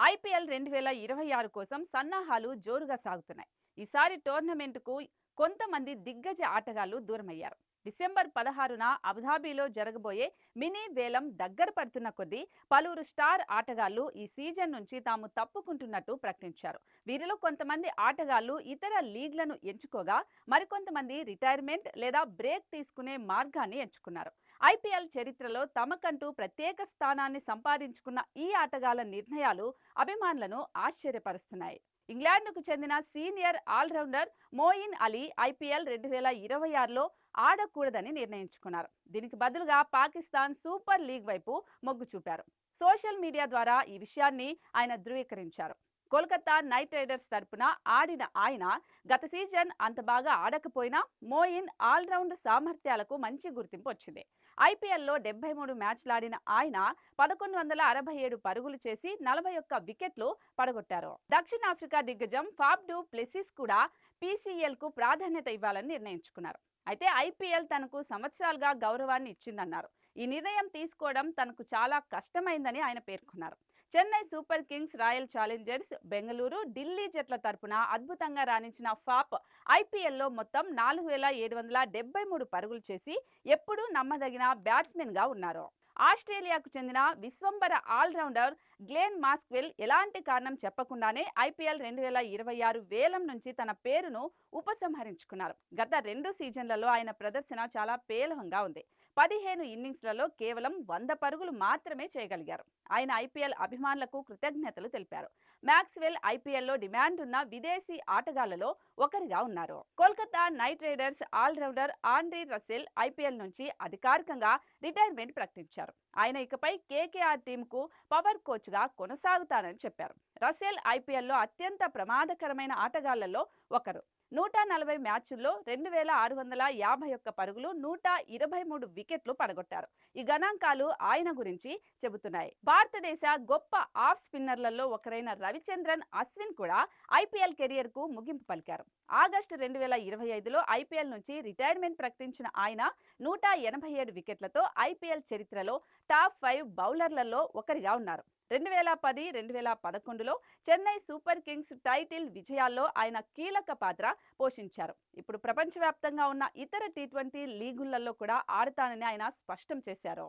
IPL 2026 కోసం సన్నాహాలు జోరుగా సాగుతున్నాయి. ఈసారి టోర్నమెంటుకు కొంతమంది దిగ్గజ ఆటగాళ్లు దూరమయ్యారు. డిసెంబర్ 16న అబుదాబిలో జరగబోయే మినీ వేలం దగ్గర పడుతున్న కొద్దీ పలువురు స్టార్ ఆటగాళ్లు ఈ సీజన్ నుంచి తాము తప్పుకుంటున్నట్టు ప్రకటించారు. వీరిలో కొంతమంది ఆటగాళ్లు ఇతర లీగ్లను ఎంచుకోగా మరికొంతమంది రిటైర్మెంట్ లేదా బ్రేక్ తీసుకునే మార్గాన్ని ఎంచుకున్నారు. ఐపీఎల్ చరిత్రలో తమకంటూ ప్రత్యేక స్థానాన్ని సంపాదించుకున్న ఈ ఆటగాళ్ల నిర్ణయాలు అభిమానులను ఆశ్చర్యపరుస్తున్నాయి. ఇంగ్లాండ్కు చెందిన senior all rounder Moeen Ali IPL 2026లో ఆడకూడదని నిర్ణయించుకున్నారు. దీనికి బదులుగా పాకిస్తాన్ సూపర్ లీగ్ వైపు మొగ్గు చూపారు. సోషల్ మీడియా ద్వారా ఈ విషయాన్ని ఆయన ధృవీకరించారు. కోల్కతా నైట్ రైడర్స్ తరపున ఆడిన ఆయన గత సీజన్ అంత బాగా ఆడకపోయినా మోయిన్ ఆల్రౌండ్ సామర్థ్యాలకు మంచి గుర్తింపు వచ్చింది. ఐపీఎల్లో 73 మ్యాచ్లాడిన ఆయన 1167 పరుగులు చేసి 41 వికెట్లు పడగొట్టారు. దక్షిణాఫ్రికా దిగ్గజం ఫాఫ్ డు ప్లెసిస్ కూడా పీసీఎల్కు ప్రాధాన్యత ఇవ్వాలని నిర్ణయించుకున్నారు. అయితే ఐపీఎల్ తనకు సంవత్సరాలుగా గౌరవాన్ని ఇచ్చిందన్నారు. ఈ నిర్ణయం తీసుకోవడం తనకు చాలా కష్టమైందని ఆయన పేర్కొన్నారు. Chennai super Kings, royal Challengers Bengaluru, Delhi జట్ల తరపున అద్భుతంగా రాణించిన ఫాప్ ఐపీఎల్లో మొత్తం 4773 పరుగులు చేసి ఎప్పుడూ నమ్మదగిన బ్యాట్స్మెన్గా ఉన్నారు. ఆస్ట్రేలియాకు చెందిన విశ్వంబర ఆల్రౌండర్ గ్లెన్ మాస్క్వెల్ ఎలాంటి కారణం చెప్పకుండానే ఐపీఎల్ 2026 వేలం నుంచి తన పేరును ఉపసంహరించుకున్నారు. గత 2 సీజన్లలో ఆయన ప్రదర్శన చాలా పేలవంగా ఉంది. 15 ఇన్నింగ్స్లలో కేవలం 100 పరుగులు మాత్రమే చేయగలిగారు. ఆయన ఐపీఎల్ అభిమానులకు కృతజ్ఞతలు తెలిపారు. మాక్స్వెల్ ఐపీఎల్లో డిమాండ్ ఉన్న విదేశీ ఆటగాళ్లలో ఒకరిగా ఉన్నారు. Kolkata knight riders allrounder Andre Russell IPL నుంచి అధికారికంగా రిటైర్మెంట్ ప్రకటించారు. ఆయన ఇకపై కేకేఆర్ టీంకు పవర్ కోచ్గా కొనసాగుతారని చెప్పారు. రసెల్ ఐపీఎల్లో అత్యంత ప్రమాదకరమైన ఆటగాళ్లలో ఒకరు. 140 మ్యాచ్ల్లో 2651 పరుగులు, 123 వికెట్లు పడగొట్టారు. ఈ గణాంకాలు ఆయన గురించి చెబుతున్నాయి. భారతదేశ గొప్ప ఆఫ్ స్పిన్నర్లలో ఒకరైన రవిచంద్రన్ అశ్విన్ కూడా ఐపీఎల్ కెరియర్కు ముగింపు పలికారు. ఆగస్టు 2025లో ఐపీఎల్ నుంచి రిటైర్మెంట్ ప్రకటించిన ఆయన 187 వికెట్లతో ఐపీఎల్ చరిత్రలో టాప్ 5 బౌలర్లలో ఒకరిగా ఉన్నారు. 2010, 2011లో చెన్నై సూపర్ కింగ్స్ టైటిల్ విజయాల్లో ఆయన కీలక పాత్ర పోషించారు. ఇప్పుడు ప్రపంచవ్యాప్తంగా ఉన్న ఇతర టీ20 లీగులలో కూడా ఆడతానని ఆయన స్పష్టం చేశారు.